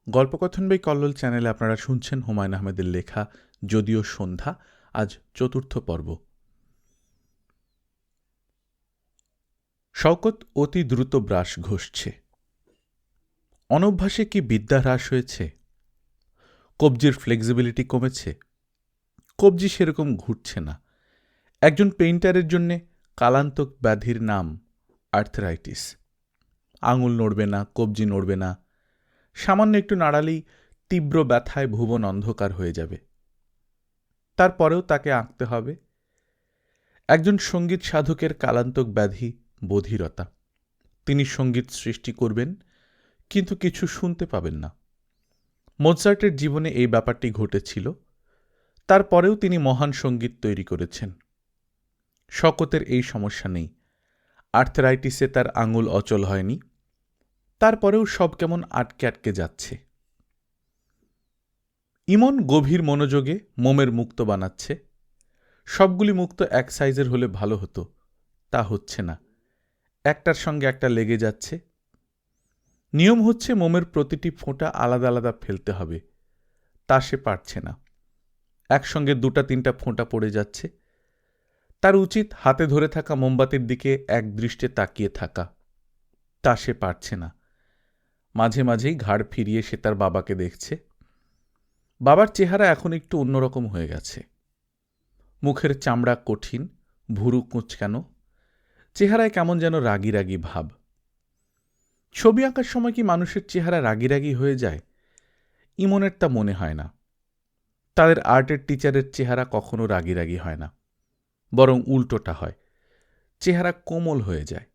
গল্পকথন by Kallol চ্যানেলে আপনারা শুনছেন হুমায়ুন আহমেদের লেখা যদিও সন্ধ্যা, আজ চতুর্থ পর্ব। শওকত অতি দ্রুত ব্রাশ ঘষছে। অনভ্যাসে কি বিদ্যা হ্রাস হয়েছে? কবজির ফ্লেক্সিবিলিটি কমেছে? কবজি সেরকম ঘুরছে না। একজন পেইন্টারের জন্যে কালান্তক ব্যাধির নাম আর্থ্রাইটিস। আঙুল নড়বে না, কবজি নড়বে না, সামান্য একটু নাড়ালেই তীব্র ব্যথায় ভুবন অন্ধকার হয়ে যাবে। তারপরেও তাকে আঁকতে হবে। একজন সঙ্গীত সাধকের কালান্তক ব্যাধি বধিরতা। তিনি সঙ্গীত সৃষ্টি করবেন, কিন্তু কিছু শুনতে পাবেন না। মোৎসার্টের জীবনে এই ব্যাপারটি ঘটেছিল। তারপরেও তিনি মহান সঙ্গীত তৈরি করেছেন। শওকতের এই সমস্যা নেই। আর্থ্রাইটিসে তার আঙুল অচল হয়নি। তারপরেও সব কেমন আটকে আটকে যাচ্ছে। ইমন গভীর মনোযোগে মোমের মুক্তো বানাচ্ছে। সবগুলি মুক্তো এক সাইজের হলে ভালো হতো, তা হচ্ছে না। একটার সঙ্গে একটা লেগে যাচ্ছে। নিয়ম হচ্ছে মোমের প্রতিটি ফোঁটা আলাদা আলাদা ফেলতে হবে, তা সে পারছে না। একসঙ্গে দুটা তিনটা ফোঁটা পড়ে যাচ্ছে। তার উচিত হাতে ধরে থাকা মোমবাতির দিকে এক দৃষ্টে তাকিয়ে থাকা, তা সে পারছে না। মাঝে মাঝেই ঘাড় ফিরিয়ে সে তার বাবাকে দেখছে। বাবার চেহারা এখন একটু অন্যরকম হয়ে গেছে। মুখের চামড়া কঠিন, ভুরু কুঁচকানো, চেহারায় কেমন যেন রাগি রাগি ভাব। ছবি আঁকার সময় কি মানুষের চেহারা রাগি রাগি হয়ে যায়? ইমনের তা মনে হয় না। তাদের আর্টের টিচারের চেহারা কখনো রাগি রাগি হয় না, বরং উল্টোটা হয়, চেহারা কোমল হয়ে যায়।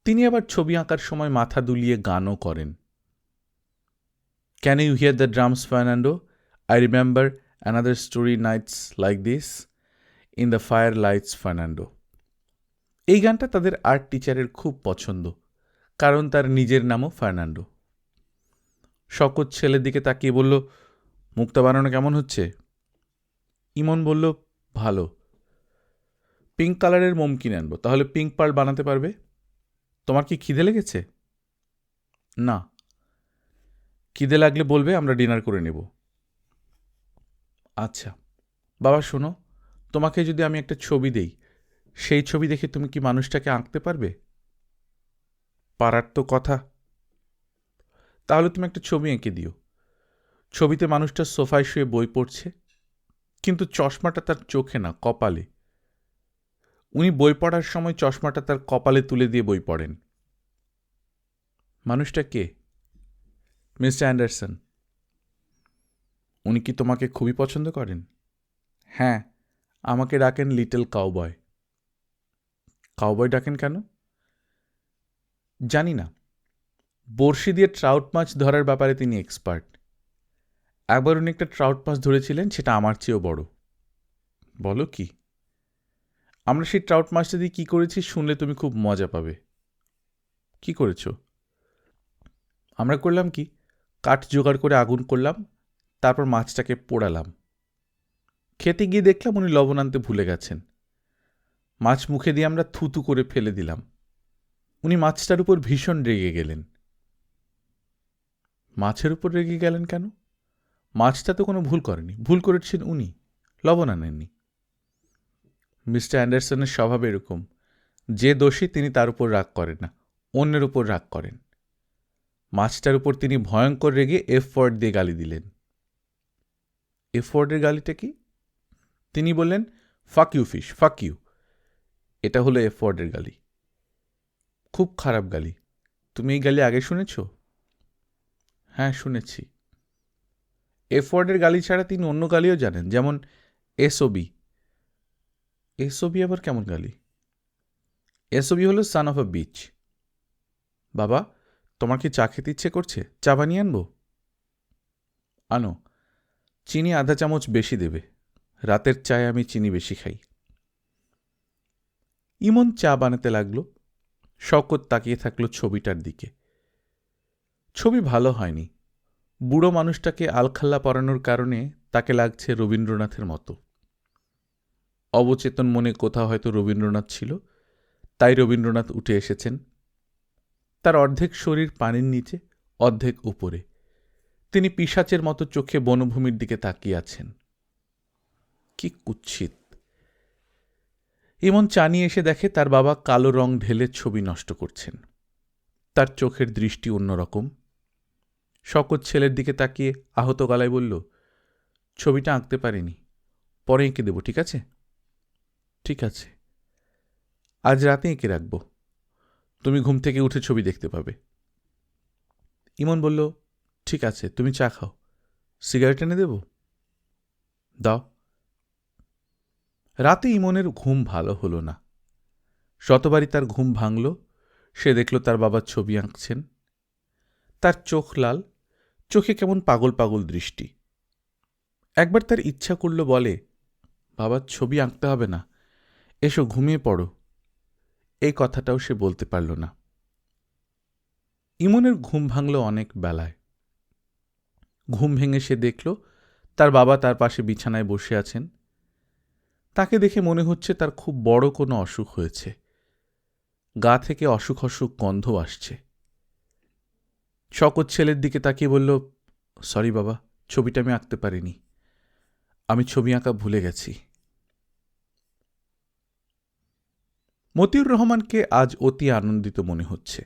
তিনি আবার ছবি আঁকার সময় মাথা দুলিয়ে গানও করেন। Can you hear the drums Fernando? I remember another story nights like this in the fire lights Fernando. এই গানটা তাদের আর্ট টিচারের খুব পছন্দ, কারণ তার নিজের নামও ফার্নান্ডো। শওকত ছেলের দিকে তাকিয়ে বলল, মুক্তা বানানো কেমন হচ্ছে? ইমন বলল, ভালো। পিঙ্ক কালারের মোম কিনে আনবো, তাহলে পিঙ্ক পার্ল বানাতে পারবে। তোমার কি খিদে লেগেছে? না। খিদে লাগলে বলবে, আমরা ডিনার করে নেব। আচ্ছা। বাবা শোনো, তোমাকে যদি আমি একটা ছবি দেই, সেই ছবি দেখে তুমি কি মানুষটাকে আঁকতে পারবে? পারার তো কথা। তাহলে তুমি একটা ছবি এঁকে দিও। ছবিতে মানুষটা সোফায় শুয়ে বই পড়ছে, কিন্তু চশমাটা তার চোখে না, কপালে। উনি বই পড়ার সময় চশমাটা তার কপালে তুলে দিয়ে বই পড়েন। মানুষটা কে? Mister Anderson. উনি কি তোমাকে খুবই পছন্দ করেন? হ্যাঁ, আমাকে ডাকেন লিটল কাউবয়। কাউবয় ডাকেন কেন? জানি না। বড়শি দিয়ে ট্রাউট মাছ ধরার ব্যাপারে তিনি এক্সপার্ট। একবার উনি একটা ট্রাউট মাছ ধরেছিলেন, সেটা আমার চেয়েও বড়। বলো কি? আমরা সেই ট্রাউট মাছটা দিয়ে কী করেছি শুনলে তুমি খুব মজা পাবে। কি করেছ? আমরা করলাম কি, কাঠ জোগাড় করে আগুন করলাম, তারপর মাছটাকে পোড়ালাম। খেতে গিয়ে দেখলাম উনি লবণ আনতে ভুলে গেছেন। মাছ মুখে দিয়ে আমরা থুতু করে ফেলে দিলাম। উনি মাছটার উপর ভীষণ রেগে গেলেন। মাছের উপর রেগে গেলেন কেন? মাছটা তো কোনো ভুল করেনি, ভুল করেছেন উনি, লবণ আনেননি। মিস্টার অ্যান্ডারসনের স্বভাব এরকম, যে দোষী তিনি তার উপর রাগ করেন না, অন্যের উপর রাগ করেন। মাছটার উপর তিনি ভয়ঙ্কর রেগে এফ ওয়ার্ড দিয়ে গালি দিলেন। এফ ওয়ার্ডের গালিটা কি? তিনি বললেন, fuck you fish, fuck you. এটা হলো এফ ওয়ার্ডের গালি। খুব খারাপ গালি। তুমি এই গালি আগে শুনেছ? হ্যাঁ, শুনেছি। এফ ওয়ার্ডের গালি ছাড়া তিনি অন্য গালিও জানেন, যেমন এসওবি। এসওবি আবার কেমন গালি? এসওবি হলো সান অফ আ বিচ। বাবা, তোমার কি চা খেতে ইচ্ছে করছে? চা বানিয়ে আনবো? আনো। চিনি আধা চামচ বেশি দেবে, রাতের চায়ে আমি চিনি বেশি খাই। ইমন চা বানাতে লাগলো। শওকত তাকিয়ে থাকলো ছবিটার দিকে। ছবি ভালো হয়নি। বুড়ো মানুষটাকে আলখাল্লা পরানোর কারণে তাকে লাগছে রবীন্দ্রনাথের মতো। অবচেতন মনে কোথাও হয়তো রবীন্দ্রনাথ ছিল, তাই রবীন্দ্রনাথ উঠে এসেছেন। তার অর্ধেক শরীর পানির নিচে, অর্ধেক উপরে। তিনি পিশাচের মতো চোখে বনভূমির দিকে তাকিয়ে আছেন। কি কুৎসিত! ইমন চা নিয়ে এসে দেখে তার বাবা কালো রং ঢেলে ছবি নষ্ট করছেন। তার চোখের দৃষ্টি অন্যরকম। শকত ছেলের দিকে তাকিয়ে আহত গলায় বলল, ছবিটা আঁকতে পারিনি, পরে এঁকে দেব, ঠিক আছে? ঠিক আছে, আজ রাতে এঁকে রাখব, তুমি ঘুম থেকে উঠে ছবি দেখতে পাবে। ইমন বলল, ঠিক আছে, তুমি চা খাও, সিগারেট এনে দেব? দাও। রাতে ইমনের ঘুম ভালো হলো না। শতবারই তার ঘুম ভাঙল। সে দেখল তার বাবা ছবি আঁকছেন। তার চোখ লাল, চোখে কেমন পাগল পাগল দৃষ্টি। একবার তার ইচ্ছা করল, বলে, বাবার ছবি আঁকতে হবে না, এসো ঘুমিয়ে পড়ো। এই কথাটাও সে বলতে পারল না। ইমনের ঘুম ভাঙল অনেক বেলায়। ঘুম ভেঙে সে দেখল তার বাবা তার পাশে বিছানায় বসে আছেন। তাকে দেখে মনে হচ্ছে তার খুব বড় কোনো অসুখ হয়েছে। গা থেকে অসুখ অসুখ গন্ধ আসছে। শকত ছেলের দিকে তাকিয়ে বলল, সরি বাবা, ছবিটা আমি আঁকতে পারিনি, আমি ছবি আঁকা ভুলে গেছি। মতিউর রহমানকে আজ অতি আনন্দিত মনে হচ্ছে।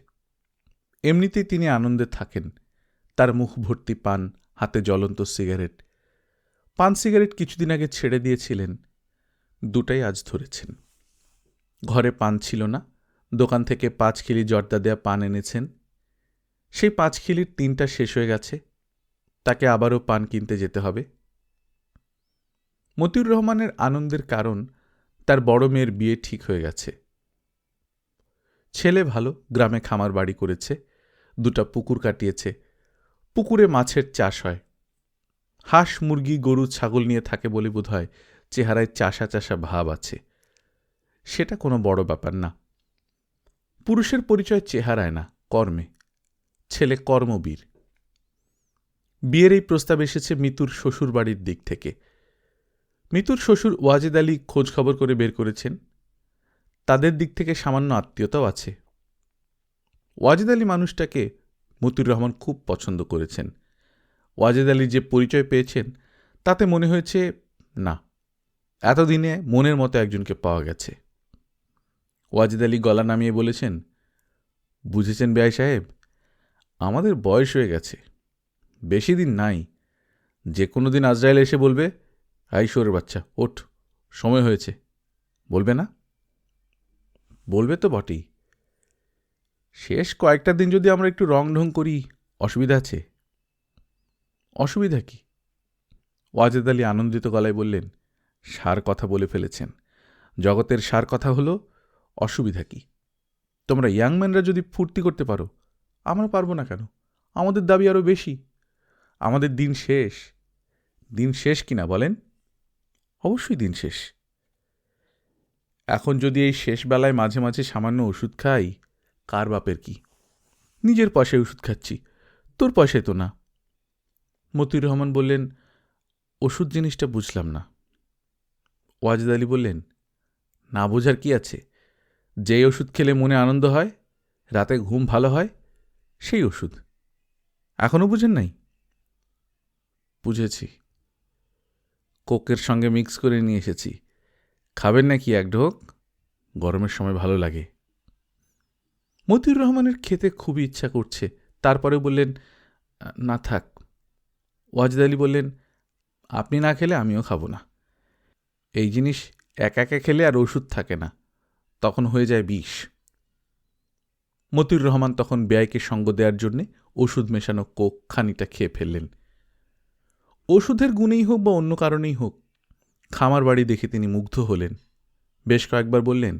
এমনিতেই তিনি আনন্দে থাকেন। তার মুখ ভর্তি পান, হাতে জ্বলন্ত সিগারেট। পান সিগারেট কিছুদিন আগে ছেড়ে দিয়েছিলেন, দুটাই আজ ধরেছেন। ঘরে পান ছিল না, দোকান থেকে 5 খিলি জর্দা দেয়া পান এনেছেন। সেই 5 খিলির 3টা শেষ হয়ে গেছে, তাকে আবারও পান কিনতে যেতে হবে। মতিউর রহমানের আনন্দের কারণ তার বড় মেয়ের বিয়ে ঠিক হয়ে গেছে। ছেলে ভালো, গ্রামে খামার বাড়ি করেছে, 2টা পুকুর কাটিয়েছে। পুকুরে মাছের চাষ হয়। হাঁস, মুরগি, গরু, ছাগল নিয়ে থাকে বলে বোধহয় চেহারায় চাষা চাষা ভাব আছে। সেটা কোনো বড় ব্যাপার না। পুরুষের পরিচয় চেহারায় না, কর্মে। ছেলে কর্মবীর। বিয়ের এই প্রস্তাব এসেছে মিতুর শ্বশুর বাড়ির দিক থেকে। মিতুর শ্বশুর ওয়াজেদ আলী খোঁজ খবর করে বের করেছেন। তাদের দিক থেকে সামান্য আত্মীয়তাও আছে। ওয়াজেদ আলী মানুষটাকে মতিউর রহমান খুব পছন্দ করেছেন। ওয়াজেদ আলী যে পরিচয় পেয়েছেন তাতে মনে হয়েছে, না, এতদিনে মনের মতো একজনকে পাওয়া গেছে। ওয়াজেদ আলী গলা নামিয়ে বলেছেন, বুঝেছেন বেয়াই সাহেব, আমাদের বয়স হয়ে গেছে, বেশি দিন নাই। যে কোনো দিন আজরাইল এসে বলবে, আই শোরের বাচ্চা, ওঠ, সময় হয়েছে। বলবে না? বলবে তো বটেই। শেষ কয়েকটা দিন যদি আমরা একটু রং ঢং করি, অসুবিধা আছে? অসুবিধা কি? ওয়াজেদ আলী আনন্দিত গলায় বললেন, সার কথা বলে ফেলেছেন। জগতের সার কথা হলো, অসুবিধা কি? তোমরা ইয়াংম্যানরা যদি ফুর্তি করতে পারো, আমরা পারবো না কেন? আমাদের দাবি আরও বেশি। আমাদের দিন শেষ। দিন শেষ কিনা বলেন? অবশ্যই দিন শেষ। এখন যদি এই শেষ বেলায় মাঝে মাঝে সামান্য ওষুধ খাই, কার বাপের কি? নিজের পয়সায় ওষুধ খাচ্ছি, তোর পয়সায় তো না। মতিউর রহমান বললেন, ওষুধ জিনিসটা বুঝলাম না। ওয়াজেদ আলী বললেন, না বোঝার কি আছে? যেই ওষুধ খেলে মনে আনন্দ হয়, রাতে ঘুম ভালো হয়, সেই ওষুধ। এখনও বুঝেন নাই? বুঝেছি। কোকের সঙ্গে মিক্স করে নিয়ে এসেছি, খাবেন নাকি এক ঢোক? গরমের সময় ভালো লাগে। মতিউর রহমানের খেতে খুবই ইচ্ছা করছে, তারপরে বললেন, না থাক। ওয়াজেদ আলী বললেন, আপনি না খেলে আমিও খাবো না। এই জিনিস একা একা খেলে আর ওষুধ থাকে না, তখন হয়ে যায় বিষ। মতিউর রহমান তখন বেয়াইকে সঙ্গ দেওয়ার জন্যে ওষুধ মেশানো কোক খানিকটা খেয়ে ফেললেন। ওষুধের গুণেই হোক বা অন্য কারণেই হোক, খামার বাড়ি দেখে তিনি মুগ্ধ হলেন। বেশ কয়েকবার বললেন,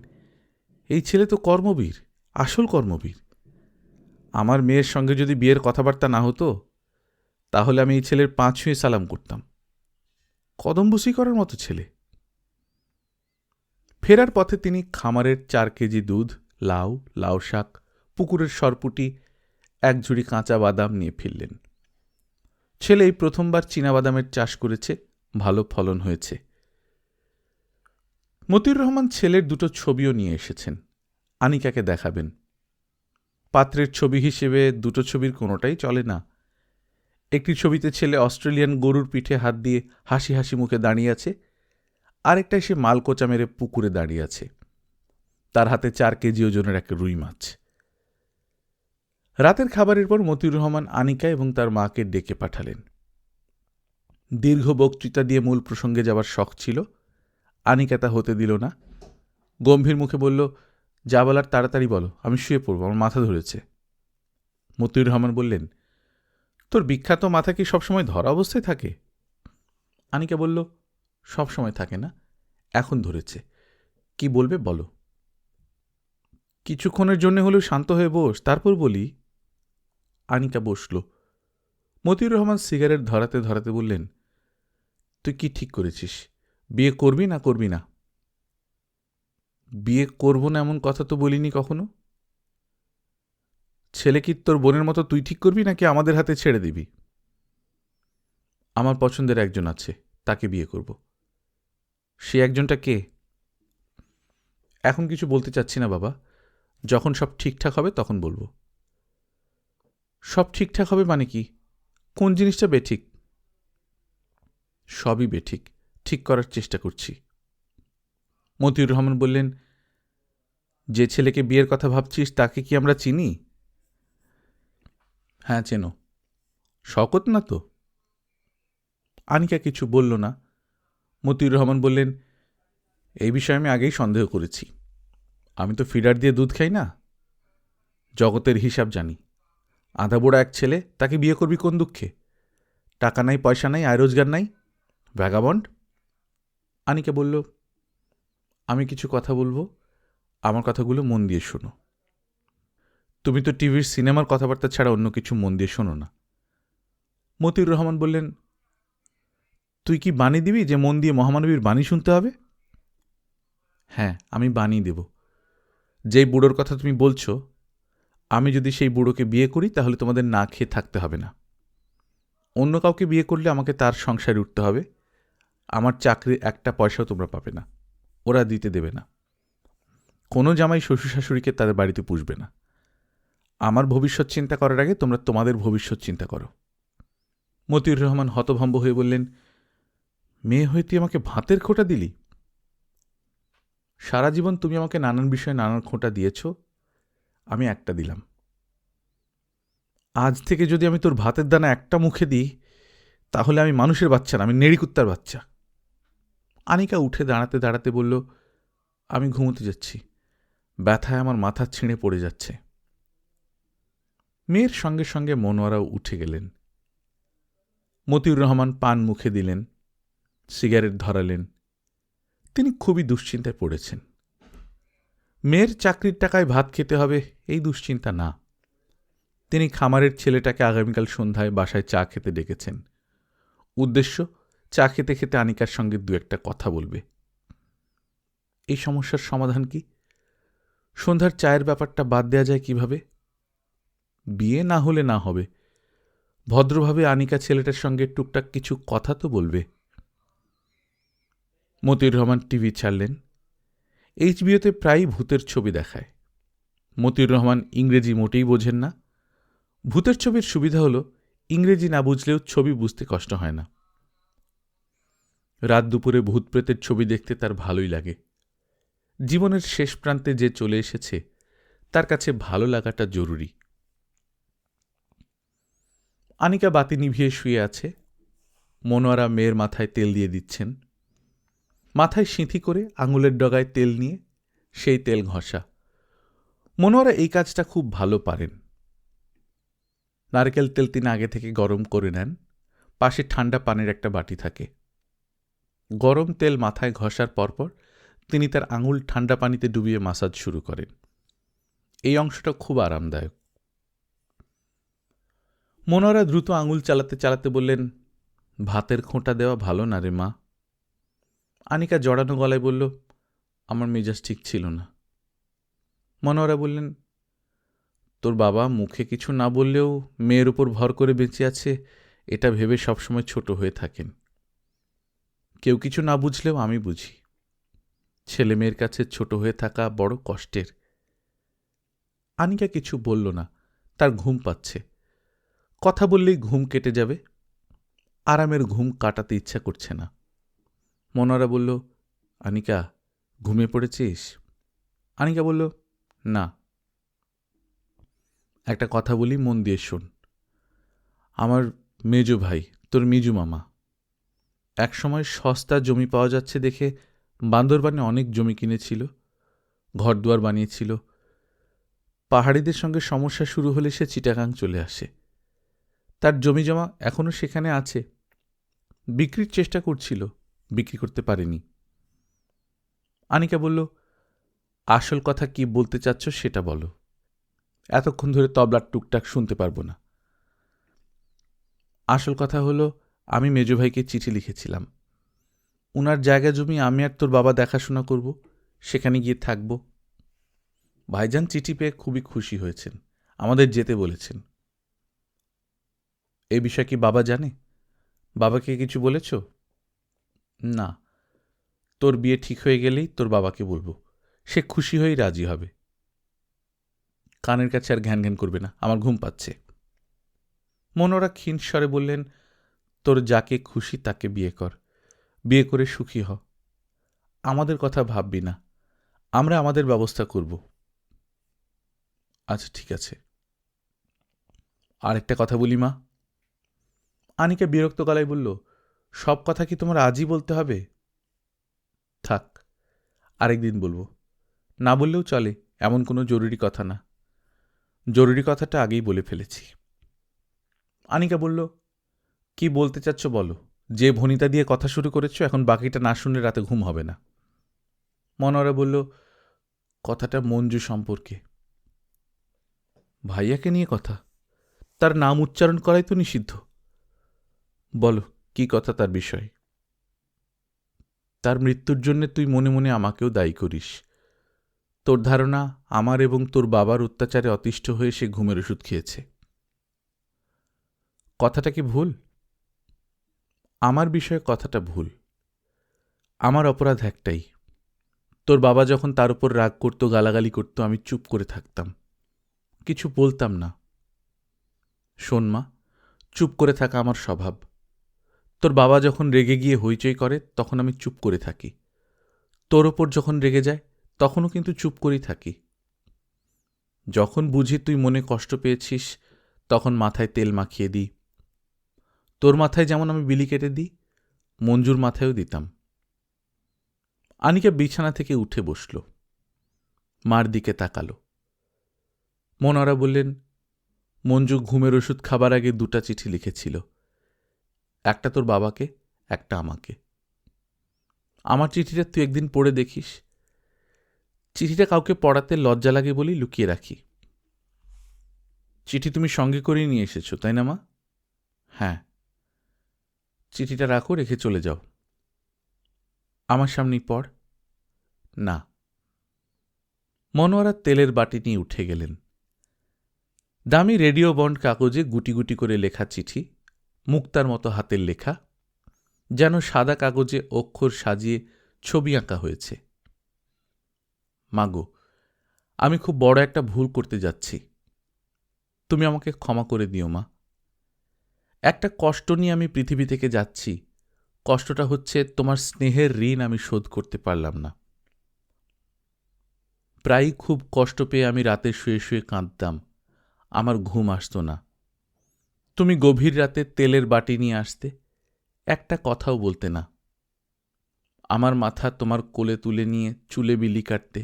এই ছেলে তো কর্মবীর, আসল কর্মবীর। আমার মেয়ের সঙ্গে যদি বিয়ের কথাবার্তা না হতো, তাহলে আমি এই ছেলের 5 ছুঁয়ে সালাম করতাম। কদমবুসি করার মতো ছেলে। ফেরার পথে তিনি খামারের 4 কেজি দুধ, লাউ, লাউ শাক, পুকুরের সরপুটি, 1 ঝুড়ি কাঁচা বাদাম নিয়ে ফিরলেন। ছেলে এই প্রথমবার চীনাবাদামের চাষ করেছে, ভালো ফলন হয়েছে। মতিউর রহমান ছেলের 2টো ছবিও নিয়ে এসেছেন, আনিকাকে দেখাবেন। পাত্রের ছবি হিসেবে 2টো ছবির কোনোটাই চলে না। একটি ছবিতে ছেলে অস্ট্রেলিয়ান গরুর পিঠে হাত দিয়ে হাসি হাসি মুখে দাঁড়িয়ে আছে, আরেকটায় সে মালকোচা মেরে পুকুরে দাঁড়িয়ে আছে। তার হাতে 4 কেজি ওজনের এক রুই মাছ। রাতের খাবারের পর মতিউর রহমান আনিকা এবং তার মাকে ডেকে পাঠালেন। দীর্ঘ বক্তৃতা দিয়ে মূল প্রসঙ্গে যাবার শখ ছিল, আনিকা তা হতে দিল না। গম্ভীর মুখে বলল, যা বলার তাড়াতাড়ি বলো, আমি শুয়ে পড়ব, আমার মাথা ধরেছে। মতিউর রহমান বললেন, তোর বিখ্যাত মাথা কি সবসময় ধরা অবস্থায় থাকে? আনিকা বলল, সব সময় থাকে না, এখন ধরেছে। কি বলবে বলো। কিছুক্ষণের জন্য হলেও শান্ত হয়ে বস, তারপর বলি। আনিকা বসল। মতিউর রহমান সিগারেট ধরাতে ধরাতে বললেন, তুই কি ঠিক করেছিস, বিয়ে করবি না করবি না? বিয়ে করব না এমন কথা তো বলিনি কখনো। ছেলে কি তোর বোনের মতো তুই ঠিক করবি নাকি আমাদের হাতে ছেড়ে দিবি? আমার পছন্দের একজন আছে, তাকে বিয়ে করব। সে একজনটা কে? এখন কিছু বলতে চাচ্ছি না বাবা, যখন সব ঠিকঠাক হবে তখন বলবো। সব ঠিকঠাক হবে মানে কি? কোন জিনিসটা বেঠিক? সবই বেঠিক, ঠিক করার চেষ্টা করছি। মতিউর রহমান বললেন, যে ছেলেকে বিয়ের কথা ভাবছিস তাকে কি আমরা চিনি? হ্যাঁ, চেনো। শওকত না তো? আনিকা কিছু বলল না। মতিউর রহমান বললেন, এই বিষয়ে আমি আগেই সন্দেহ করেছি। আমি তো ফিডার দিয়ে দুধ খাই না, জগতের হিসাব জানি। আধা বুড়া এক ছেলে, তাকে বিয়ে করবি কোন দুঃখে? টাকা নাই, পয়সা নাই, আয় রোজগার নাই, ভ্যাগাবন্ড। আনিকা বলল, আমি কিছু কথা বলবো, আমার কথাগুলো মন দিয়ে শোনো। তুমি তো টিভির সিনেমার কথাবার্তা ছাড়া অন্য কিছু মন দিয়ে শোনো না। মতিউর রহমান বললেন, তুই কি বাণী দিবি যে মন দিয়ে মহামানবীর বাণী শুনতে হবে? হ্যাঁ, আমি বাণী দেব। যেই বুড়োর কথা তুমি বলছো, আমি যদি সেই বুড়োকে বিয়ে করি তাহলে তোমাদের না খেয়ে থাকতে হবে না। অন্য কাউকে বিয়ে করলে আমাকে তার সংসারে উঠতে হবে। আমার চাকরির একটা পয়সাও তোমরা পাবে না, ওরা দিতে দেবে না। কোনো জামাই শ্বশুর শাশুড়িকে তাদের বাড়িতে পুষবে না। আমার ভবিষ্যৎ চিন্তা করার আগে তোমরা তোমাদের ভবিষ্যৎ চিন্তা করো। মতিউর রহমান হতভম্ব হয়ে বললেন, মেয়ে হয়ে তুই আমাকে ভাতের খোঁটা দিলি? সারা জীবন তুমি আমাকে নানান বিষয়ে নানান খোঁটা দিয়েছ, আমি একটা দিলাম। আজ থেকে যদি আমি তোর ভাতের দানা একটা মুখে দিই, তাহলে আমি মানুষের বাচ্চা না, আমি নেড়িকুত্তার বাচ্চা। আনিকা উঠে দাঁড়াতে দাঁড়াতে বলল, আমি ঘুমোতে যাচ্ছি, ব্যথায় আমার মাথা ছিঁড়ে পড়ে যাচ্ছে। মেয়ের সঙ্গে সঙ্গে মনোয়ারাও উঠে গেলেন। মতিউর রহমান পান মুখে দিলেন, সিগারেট ধরালেন। তিনি খুবই দুশ্চিন্তায় পড়েছেন। মেয়ের চাকরির টাকায় ভাত খেতে হবে এই দুশ্চিন্তা না। তিনি খামারের ছেলেটাকে আগামীকাল সন্ধ্যায় বাসায় চা খেতে ডেকেছেন। উদ্দেশ্য, চা খেতে খেতে আনিকার সঙ্গে দু একটা কথা বলবে। এই সমস্যার সমাধান কি? সন্ধ্যার চায়ের ব্যাপারটা বাদ দেওয়া যায় কিভাবে? বিয়ে না হলে না হবে, ভদ্রভাবে আনিকা ছেলেটার সঙ্গে টুকটাক কিছু কথা তো বলবে। মতিউর রহমান টিভি ছাড়লেন। এইচবিওতে প্রায়ই ভূতের ছবি দেখায়। মতিউর রহমান ইংরেজি মোটেই বোঝেন না। ভূতের ছবির সুবিধা হলো ইংরেজি না বুঝলেও ছবি বুঝতে কষ্ট হয় না। রাত দুপুরে ভূত প্রেতের ছবি দেখতে তার ভালোই লাগে। জীবনের শেষ প্রান্তে যে চলে এসেছে, তার কাছে ভালো লাগাটা জরুরি। আনিকা বাতি নিভিয়ে শুয়ে আছে। মনোয়ারা মেয়ের মাথায় তেল দিয়ে দিচ্ছেন। মাথায় সিঁথি করে আঙুলের ডগায় তেল নিয়ে সেই তেল ঘষা। মনোয়ারা এই কাজটা খুব ভালো পারেন। নারকেল তেল তিনি আগে থেকে গরম করে নেন। পাশে ঠান্ডা পানির একটা বাটি থাকে। গরম তেল মাথায় ঘষার পরপর তিনি তার আঙুল ঠান্ডা পানিতে ডুবিয়ে মাসাজ শুরু করেন। এই অংশটা খুব আরামদায়ক। মনোয়ারা দ্রুত আঙুল চালাতে চালাতে বললেন, ভাতের খোঁটা দেওয়া ভালো না রে মা। আনিকা জড়ানো গলায় বলল, আমার মেজাজ ঠিক ছিল না। মনোয়ারা বললেন, তোর বাবা মুখে কিছু না বললেও মেয়ের উপর ভর করে বেঁচে আছে, এটা ভেবে সবসময় ছোট হয়ে থাকেন। কেউ কিছু না বুঝলেও আমি বুঝি। ছেলে মেয়ের কাছে ছোট হয়ে থাকা বড় কষ্টের। আনিকা কিছু বলল না, তার ঘুম পাচ্ছে। কথা বললেই ঘুম কেটে যাবে। আরামের ঘুম কাটাতে ইচ্ছা করছে না। মনোয়ারা বলল, আনিকা, ঘুমিয়ে পড়েছিস? আনিকা বলল, না। একটা কথা বলি, মন দিয়ে শোন। আমার মেজো ভাই, তোর মিজু মামা, একসময় সস্তা জমি পাওয়া যাচ্ছে দেখে বান্দরবানে অনেক জমি কিনেছিল, ঘরদুয়ার বানিয়েছিল। পাহাড়িদের সঙ্গে সমস্যা শুরু হলে সে চিটাগাং চলে আসে। তার জমি জমা এখনও সেখানে আছে। বিক্রির চেষ্টা করছিল, বিক্রি করতে পারেনি। আনিকা বলল, আসল কথা কি বলতে চাচ্ছ সেটা বলো, এতক্ষণ ধরে তবলার টুকটাক শুনতে পারবো না। আসল কথা হলো, আমি মেজো ভাইকে চিঠি লিখেছিলাম। উনার জায়গা জমি আমি আর তোর বাবা দেখাশোনা করব, সেখানে গিয়ে থাকব। ভাইজান চিঠি পেয়ে খুবই খুশি হয়েছেন, আমাদের যেতে বলেছেন। এই বিষয় কি বাবা জানে? বাবাকে কিছু বলেছ? না, তোর বিয়ে ঠিক হয়ে গেলেই তোর বাবাকে বলবো, সে খুশি হয়েই রাজি হবে। কানের কাছে আর ঘ্যান ঘ্যান করবে না, আমার ঘুম পাচ্ছে। মনোরা ক্ষীণ স্বরে বললেন, তোর যাকে খুশি তাকে বিয়ে কর, বিয়ে করে সুখী হ। আমাদের কথা ভাববি না, আমরা আমাদের ব্যবস্থা করব। আচ্ছা ঠিক আছে। আর একটা কথা বলি মা। আনিকা বিরক্ত গলায় বলল, সব কথা কি তোমার আজই বলতে হবে? থাক, আরেকদিন বলবো। না বললেও চলে, এমন কোনো জরুরি কথা না। জরুরি কথাটা আগেই বলে ফেলেছি। আনিকা বলল, কি বলতে চাচ্ছ বলো। যে ভনিতা দিয়ে কথা শুরু করেছ, এখন বাকিটা না শুনলে রাতে ঘুম হবে না। মনোয়ারা বলল, কথাটা মঞ্জু সম্পর্কে। ভাইয়াকে নিয়ে কথা? তার নাম উচ্চারণ করাই তো নিষিদ্ধ। বলো, কি কথা তার বিষয়? তার মৃত্যুর জন্যে তুই মনে মনে আমাকেও দায়ী করিস। তোর ধারণা আমার এবং তোর বাবার অত্যাচারে অতিষ্ঠ হয়ে সে ঘুমের ওষুধ খেয়েছে। কথাটা কি ভুল? আমার বিষয়ে কথাটা ভুল। আমার অপরাধ একটাই, তোর বাবা যখন তার উপর রাগ করত, গালাগালি করত, আমি চুপ করে থাকতাম, কিছু বলতাম না। শোন মা, চুপ করে থাকা আমার স্বভাব। তোর বাবা যখন রেগে গিয়ে হইচই করে তখন আমি চুপ করে থাকি। তোর ওপর যখন রেগে যায় তখনও কিন্তু চুপ করেই থাকি। যখন বুঝি তুই মনে কষ্ট পেয়েছিস তখন মাথায় তেল মাখিয়ে দিই। তোর মাথায় যেমন আমি বিলি কেটে দিই, মঞ্জুর মাথায়ও দিতাম। আনিকা বিছানা থেকে উঠে বসল, মার দিকে তাকালো। মনোয়ারা বললেন, মঞ্জু ঘুমের ওষুধ খাবার আগে 2টা চিঠি লিখেছিল, একটা তোর বাবাকে, একটা আমাকে। আমার চিঠিটা তুই একদিন পড়ে দেখিস। চিঠিটা কাউকে পড়াতে লজ্জা লাগে বলেই লুকিয়ে রাখি। চিঠি তুমি সঙ্গে করেই নিয়ে এসেছো, তাই না মা? হ্যাঁ। চিঠিটা রাখো, রেখে চলে যাও। আমার সামনেই পড়। না। মনোয়ারা তেলের বাটি নিয়ে উঠে গেলেন। দামি রেডিও বন্ড কাগজে গুটি গুটি করে লেখা চিঠি, মুক্তার মতো হাতের লেখা, যেন সাদা কাগজে অক্ষর সাজিয়ে ছবি আঁকা হয়েছে। মাগো, আমি খুব বড় একটা ভুল করতে যাচ্ছি, তুমি আমাকে ক্ষমা করে দিও মা। একটা কষ্ট নিয়ে আমি পৃথিবী থেকে যাচ্ছি, কষ্টটা হচ্ছে তোমার স্নেহের ঋণ আমি শোধ করতে পারলাম না। প্রায়ই খুব কষ্ট পেয়ে আমি রাতে শুয়ে শুয়ে কাঁদতাম, আমার ঘুম আসত না। তুমি গভীর রাতে তেলের বাটি নিয়ে আসতে, একটা কথাও বলতে না। আমার মাথা তোমার কোলে তুলে নিয়ে চুলে বিলি কাটতে।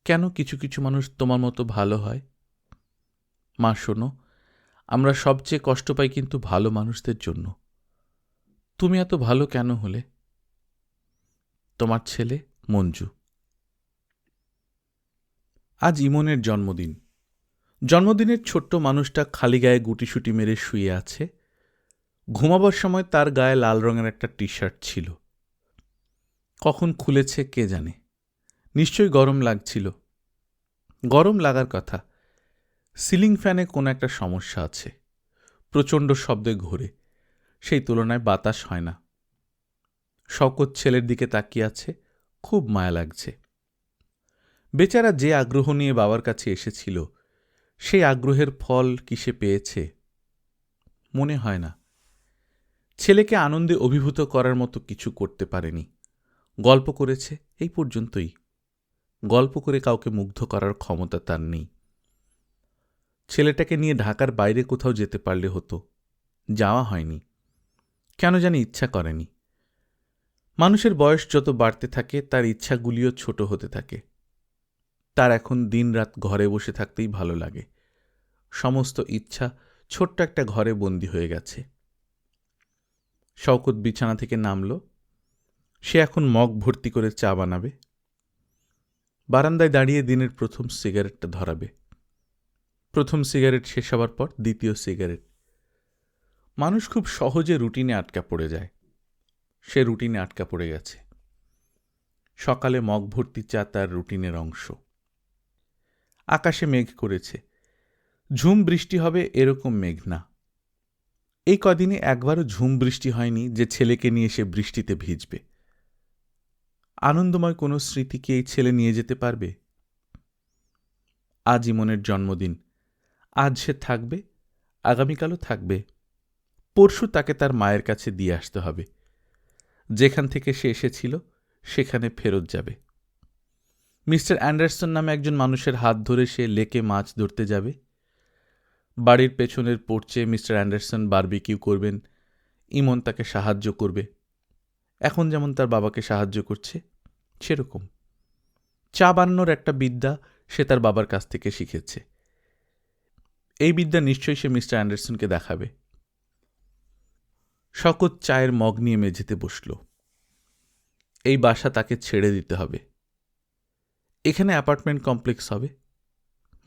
কেন কিছু কিছু মানুষ তোমার মতো ভালো হয়? মা শোনো, আমরা সবচেয়ে কষ্ট পাই কিন্তু ভালো মানুষদের জন্য। তুমি এত ভালো কেন হলে? তোমার ছেলে মঞ্জু। আজ ইমনের জন্মদিন। জন্মদিনের ছোট্ট মানুষটা খালি গায়ে গুটিসুটি মেরে শুয়ে আছে। ঘুমাবার সময় তার গায়ে লাল রঙের একটা টি শার্ট ছিল। কখন খুলেছে কে জানে। নিশ্চয়ই গরম লাগছিল। গরম লাগার কথা। সিলিং ফ্যানে কোনো একটা সমস্যা আছে, প্রচণ্ড শব্দে ঘোরে, সেই তুলনায় বাতাস হয় না। শওকত ছেলের দিকে তাকিয়ে আছে, খুব মায়া লাগছে। বেচারা যে আগ্রহ নিয়ে বাবার কাছে এসেছিল, সেই আগ্রহের ফল কি সে পেয়েছে? মনে হয় না। ছেলেকে আনন্দে অভিভূত করার মতো কিছু করতে পারেনি। গল্প করেছে, এই পর্যন্তই। গল্প করে কাউকে মুগ্ধ করার ক্ষমতা তার নেই। ছেলেটাকে নিয়ে ঢাকার বাইরে কোথাও যেতে পারলে হতো, যাওয়া হয়নি। কেন জানি ইচ্ছা করেনি। মানুষের বয়স যত বাড়তে থাকে তার ইচ্ছাগুলিও ছোট হতে থাকে। তার এখন দিনরাত ঘরে বসে থাকতেই ভালো লাগে। সমস্ত ইচ্ছা ছোট্ট একটা ঘরে বন্দী হয়ে গেছে। শওকত বিছানা থেকে নামল। সে এখন মগ ভর্তি করে চা বানাবে। বারান্দায় দাঁড়িয়ে দিনের প্রথম সিগারেটটা ধরাবে। প্রথম সিগারেট শেষ হবার পর দ্বিতীয় সিগারেট। মানুষ খুব সহজে রুটিনে আটকা পড়ে যায়। সে রুটিনে আটকা পড়ে গেছে। সকালে মগ ভর্তি চা তার রুটিনের অংশ। আকাশে মেঘ করেছে। ঝুম বৃষ্টি হবে এরকম মেঘ না। এই কদিনে একবারও ঝুম বৃষ্টি হয়নি যে ছেলেকে নিয়ে সে বৃষ্টিতে ভিজবে। আনন্দময় কোনো স্মৃতিকে এই ছেলে নিয়ে যেতে পারবে? আজ ইমনের জন্মদিন। আজ সে থাকবে, আগামীকালও থাকবে। পরশু তাকে তার মায়ের কাছে দিয়ে আসতে হবে। যেখান থেকে সে এসেছিল সেখানে ফেরত যাবে। মিস্টার অ্যান্ডারসন নামে একজন মানুষের হাত ধরে সে লেকে মাছ ধরতে যাবে। বাড়ির পেছনের পোর্চে মিস্টার অ্যান্ডারসন বারবিকিউ করবেন। ইমন তাকে সাহায্য করবে, এখন যেমন তার বাবাকে সাহায্য করছে সেরকম। চা বানানোর একটা বিদ্যা সে তার বাবার কাছ থেকে শিখেছে। এই বিদ্যা নিশ্চয়ই সে মিস্টার অ্যান্ডারসনকে দেখাবে। শওকত চায়ের মগ নিয়ে মেঝেতে বসল। এই বাসা তাকে ছেড়ে দিতে হবে। এখানে অ্যাপার্টমেন্ট কমপ্লেক্স হবে।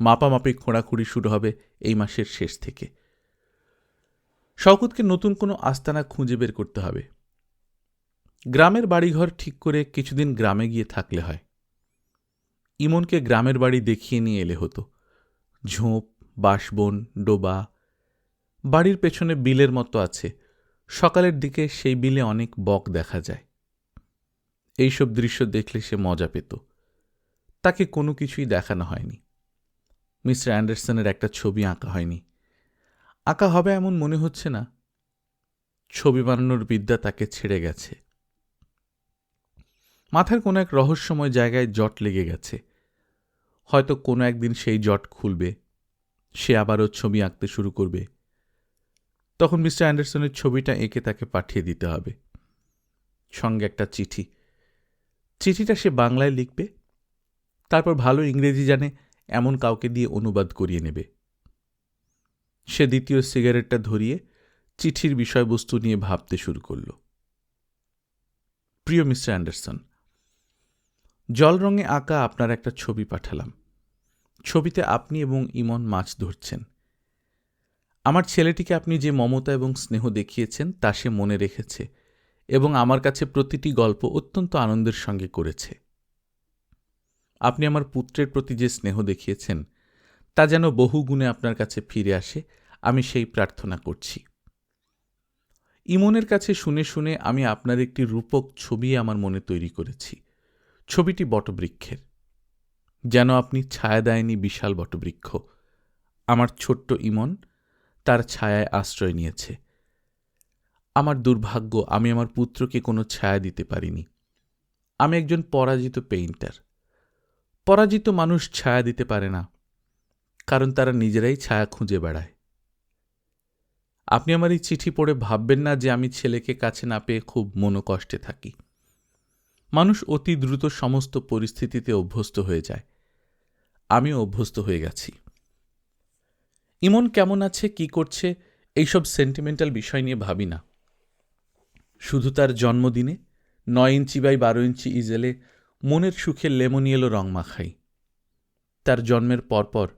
মাপামাপি খোঁড়াখুঁড়ি শুরু হবে এই মাসের শেষ থেকে। শওকতকে নতুন কোনো আস্তানা খুঁজে বের করতে হবে। গ্রামের বাড়িঘর ঠিক করে কিছুদিন গ্রামে গিয়ে থাকলে হয়। ইমনকে গ্রামের বাড়ি দেখিয়ে নিয়ে এলে হতো। ঝোপ, বাঁশবন, ডোবা। বাড়ির পেছনে বিলের মতো আছে। সকালের দিকে সেই বিলে অনেক বক দেখা যায়। এইসব দৃশ্য দেখলে সে মজা পেত। তাকে কোনো কিছুই দেখানো হয়নি। মিস্টার অ্যান্ডারসনের একটা ছবি আঁকা হয়নি। আঁকা হবে এমন মনে হচ্ছে না। ছবি বানানোর বিদ্যা তাকে ছেড়ে গেছে। মাথার কোনো এক রহস্যময় জায়গায় জট লেগে গেছে। হয়তো কোনো একদিন সেই জট খুলবে। সে আবারও ছবি আঁকতে শুরু করবে। তখন মিস্টার অ্যান্ডারসনের ছবিটা এঁকে তাকে পাঠিয়ে দিতে হবে। সঙ্গে একটা চিঠি। চিঠিটা সে বাংলায় লিখবে, তারপর ভালো ইংরেজি জানে এমন কাউকে দিয়ে অনুবাদ করিয়ে নেবে। সে দ্বিতীয় সিগারেটটা ধরিয়ে চিঠির বিষয়বস্তু নিয়ে ভাবতে শুরু করল। প্রিয় মিস্টার অ্যান্ডারসন, জল রঙে আঁকা আপনার একটা ছবি পাঠালাম। ছবিতে আপনি এবং ইমন মাছ ধরছেন। আমার ছেলেটিকে আপনি যে মমতা এবং স্নেহ দেখিয়েছেন তা সে মনে রেখেছে এবং আমার কাছে প্রতিটি গল্প অত্যন্ত আনন্দের সঙ্গে করেছে। আপনি আমার পুত্রের প্রতি যে স্নেহ দেখিয়েছেন তা যেন বহুগুণে আপনার কাছে ফিরে আসে, আমি সেই প্রার্থনা করছি। ইমনের কাছে শুনে শুনে আমি আপনার একটি রূপক ছবি আমার মনে তৈরি করেছি। ছবিটি বটবৃক্ষের। যেন আপনি ছায়া দেয়নি বিশাল বটবৃক্ষ। আমার ছোট্ট ইমন তার ছায়ায় আশ্রয় নিয়েছে। আমার দুর্ভাগ্য, আমি আমার পুত্রকে কোনো ছায়া দিতে পারিনি। আমি একজন পরাজিত পেইন্টার। পরাজিত মানুষ ছায়া দিতে পারে না, কারণ তারা নিজেরাই ছায়া খুঁজে বেড়ায়। আপনি আমার এই চিঠি পড়ে ভাববেন না যে আমি ছেলেকে কাছে না পেয়ে খুব মনোকষ্টে থাকি। মানুষ অতি দ্রুত সমস্ত পরিস্থিতিতে অভ্যস্ত হয়ে যায়। আমিও অভ্যস্ত হয়ে গেছি। ইমন কেমন আছে, কি করছে, এইসব সেন্টিমেন্টাল বিষয় নিয়ে ভাবি না। শুধু তার জন্মদিনে 9 ইঞ্চি বাই 12 ইঞ্চি ইজেলে মনের সুখে লেমনিয়েলো রং মাখাই। তার জন্মের পরপর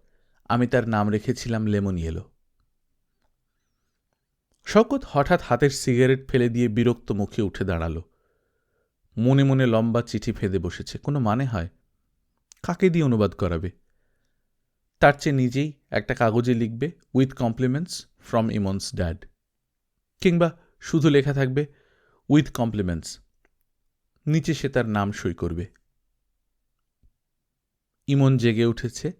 আমি তার নাম রেখেছিলাম লেমনিয়েলো। শওকত হঠাৎ হাতের সিগারেট ফেলে দিয়ে বিরক্ত মুখে উঠে দাঁড়াল। মনে মনে লম্বা চিঠি ফেঁদে বসেছে। কোনো মানে হয়? কাকে দিয়ে অনুবাদ করাবে? তার চেয়ে নিজেই একটা কাগজে লিখবে, উইথ কমপ্লিমেন্টস ফ্রম ইমনস ড্যাড। কিংবা শুধু লেখা থাকবে, উইথ কমপ্লিমেন্টস। নিচে সে তার নাম সই করবে। ইমন জেগে উঠেছে।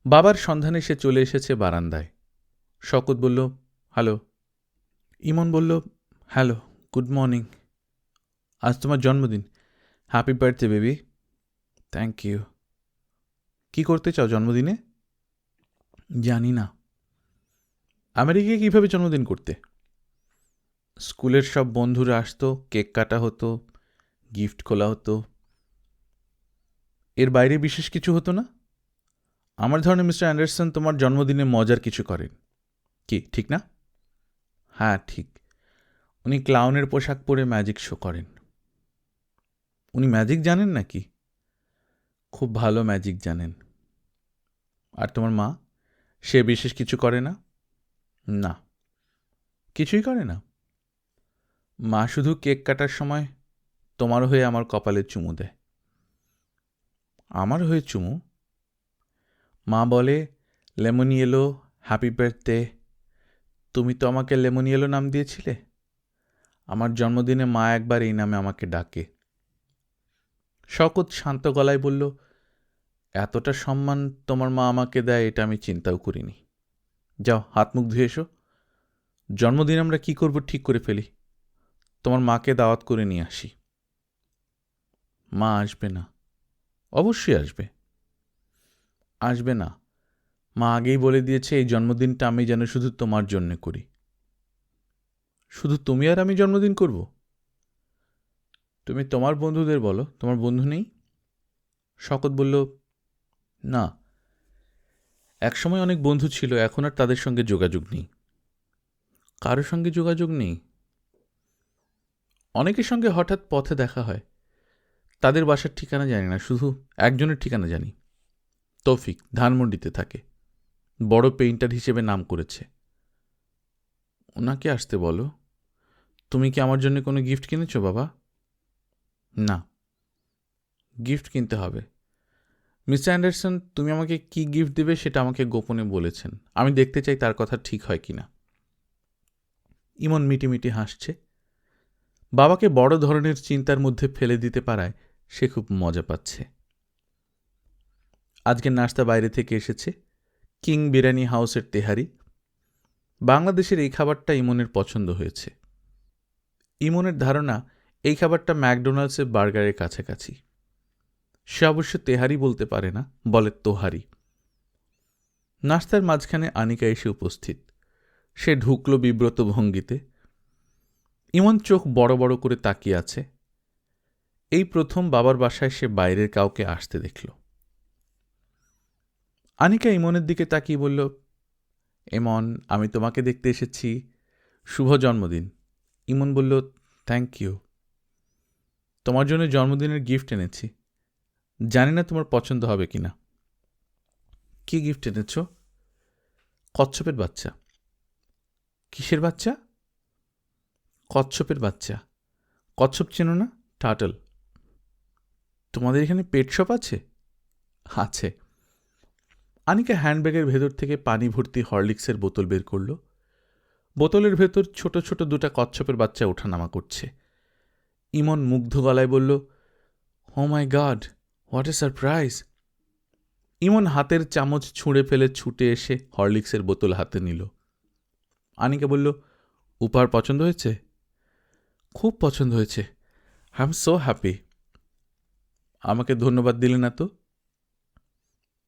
বাবার সন্ধানে সে চলে এসেছে বারান্দায়। শওকত বলল, হ্যালো। ইমন বলল, হ্যালো, গুড মর্নিং। আজ তোমার জন্মদিন। Happy birthday baby. Thank you. কী করতে চাও জন্মদিনে? জানি না। আমেরিকায় কীভাবে জন্মদিন করতে? স্কুলের সব বন্ধুরা আসতো, কেক কাটা হতো, গিফট খোলা হতো। এর বাইরে বিশেষ কিছু হতো না? আমার ধারণা মিস্টার অ্যান্ডারসন তোমার জন্মদিনে মজার কিছু করেন। কি ঠিক না? হ্যাঁ ঠিক। উনি ক্লাউনের পোশাক পরে ম্যাজিক শো করেন। উনি ম্যাজিক জানেন নাকি? খুব ভালো ম্যাজিক জানেন। আর তোমার মা, সে বিশেষ কিছু করে না? না, কিছুই করে না। মা শুধু কেক কাটার সময় তোমার হয়ে আমার কপালে চুমু দেয়। আমার হয়ে চুমু? মা বলে, লেমনিয়েলো, হ্যাপি বার্থডে। তুমি তো আমাকে লেমনিয়েলো নাম দিয়েছিলে। আমার জন্মদিনে মা একবার এই নামে আমাকে ডাকে। শওকত শান্ত গলায় বলল, এতটা সম্মান তোমার মা আমাকে দেয় এটা আমি চিন্তাও করিনি। যাও, হাত মুখ ধুয়ে এসো। জন্মদিন আমরা কি করব ঠিক করে ফেলি। তোমার মাকে দাওয়াত করে নিয়ে আসি। মা আসবে না। অবশ্যই আসবে। আসবে না। মা আগেই বলে দিয়েছে এই জন্মদিনটা আমি যেন শুধু তোমার জন্যে করি। শুধু তুমি আর আমি জন্মদিন করব? তুমি তোমার বন্ধুদের বলো। তোমার বন্ধু নেই? শওকত বলল, না, একসময় অনেক বন্ধু ছিল, এখন আর তাদের সঙ্গে যোগাযোগ নেই। কারোর সঙ্গে যোগাযোগ নেই? অনেকের সঙ্গে হঠাৎ পথে দেখা হয়। তাদের বাসার ঠিকানা জানি না, শুধু একজনের ঠিকানা জানি। তৌফিক, ধানমন্ডিতে থাকে, বড় পেইন্টার হিসেবে নাম করেছে। ওনাকে আসতে বলো। তুমি কি আমার জন্য কোনো গিফট কিনেছো বাবা? না। গিফট কিনতে হবে। মিস্টার অ্যান্ডারসন, তুমি আমাকে কি গিফট দেবে সেটা আমাকে গোপনে বলেছেন। আমি দেখতে চাই তার কথা ঠিক হয় কিনা। ইমন মিটিমিটি হাসছে। বাবাকে বড় ধরনের চিন্তার মধ্যে ফেলে দিতে পারায় সে খুব মজা পাচ্ছে। আজকের নাশতা বাইরে থেকে এসেছে, কিং বিরিয়ানি হাউসের তেহারি। বাংলাদেশের এই খাবারটা ইমনের পছন্দ হয়েছে। ইমনের ধারণা এই খাবারটা ম্যাকডোনাল্ডসের বার্গারের কাছাকাছি। সে অবশ্য তেহারি বলতে পারে না, বলে তোহারি। নাশতার মাঝখানে আনিকা এসে উপস্থিত। সে ঢুকল বিব্রত ভঙ্গিতে। ইমন চোখ বড় বড় করে তাকিয়ে আছে। এই প্রথম বাবার বাসায় সে বাইরের কাউকে আসতে দেখল। আনিকা ইমনের দিকে তাকিয়ে বলল, এমন, আমি তোমাকে দেখতে এসেছি। শুভ জন্মদিন। ইমন বলল, থ্যাংক ইউ। তোমার জন্য জন্মদিনের গিফট এনেছি। জানি না তোমার পছন্দ হবে কিনা। কি গিফট এনেছ? কচ্ছপের বাচ্চা। কিসের বাচ্চা? কচ্ছপের বাচ্চা। কচ্ছপ চেনো না? টার্টল। তোমাদের এখানে পেট শপ আছে? আছে। আনিকা হ্যান্ডব্যাগের ভেতর থেকে পানি ভর্তি হরলিক্সের বোতল বের করল। বোতলের ভেতর ছোট ছোট দুটা কচ্ছপের বাচ্চা ওঠানামা করছে। ইমন মুগ্ধ গলায় বলল, ও মাই গড, হোয়াট এ সারপ্রাইজ। ইমন হাতের চামচ ছুঁড়ে ফেলে ছুটে এসে হরলিক্সের বোতল হাতে নিল। আনিকা বলল, উপহার পছন্দ হয়েছে? খুব পছন্দ হয়েছে। I am so happy. আমাকে ধন্যবাদ দিলে না তো?